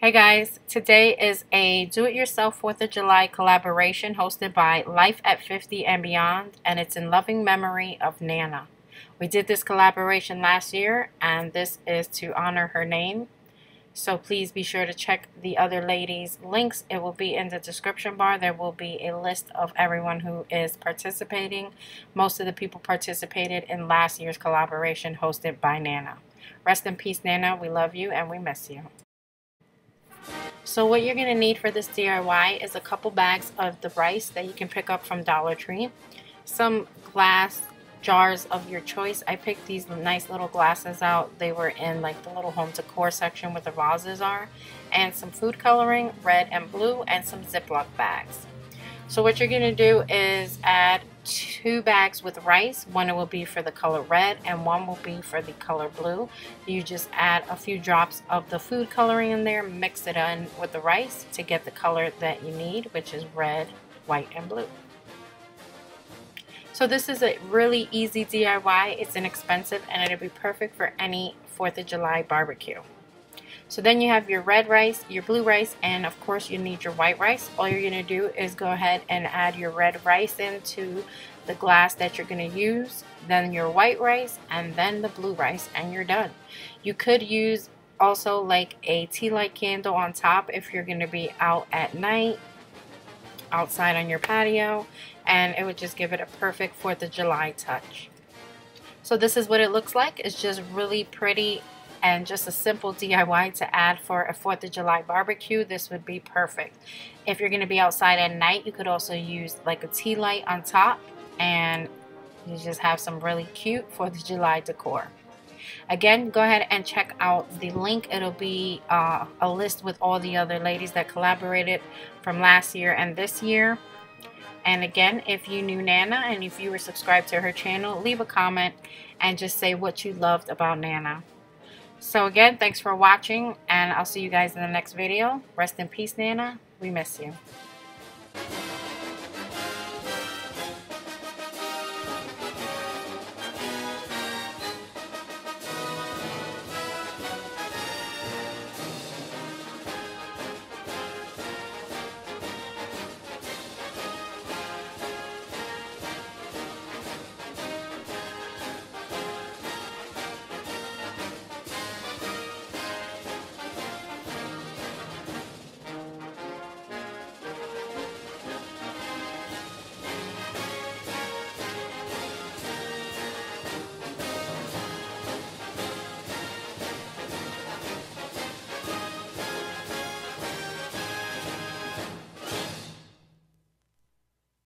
Hey guys, today is a do-it-yourself 4th of July collaboration hosted by Life at 50 and Beyond, and it's in loving memory of Nana. We did this collaboration last year, and this is to honor her name. So please be sure to check the other ladies' links. It will be in the description bar. There will be a list of everyone who is participating. Most of the people participated in last year's collaboration hosted by Nana. Rest in peace, Nana. We love you and we miss you. So what you're going to need for this DIY is a couple bags of the rice that you can pick up from Dollar Tree, some glass jars of your choice. I picked these nice little glasses out. They were in like the little home decor section where the vases are, and some food coloring, red and blue, and some Ziploc bags. So what you're going to do is add 2 bags with rice. One will be for the color red and one will be for the color blue. You just add a few drops of the food coloring in there, mix it in with the rice to get the color that you need, which is red, white, and blue. So this is a really easy DIY. It's inexpensive and it'll be perfect for any 4th of July barbecue. So then you have your red rice, your blue rice, and of course you need your white rice. All you're going to do is go ahead and add your red rice into the glass that you're going to use, then your white rice, and then the blue rice, and you're done. You could use also like a tea light candle on top if you're going to be out at night, outside on your patio, and it would just give it a perfect 4th of July touch. So this is what it looks like. It's just really pretty and just a simple DIY to add for a 4th of July barbecue. This would be perfect. If you're going to be outside at night, you could also use like a tea light on top and you just have some really cute 4th of July decor. Again, go ahead and check out the link. It'll be a list with all the other ladies that collaborated from last year and this year. And again, if you knew Nana and if you were subscribed to her channel, leave a comment and just say what you loved about Nana. So again, thanks for watching, and I'll see you guys in the next video. Rest in peace, Nana. We miss you.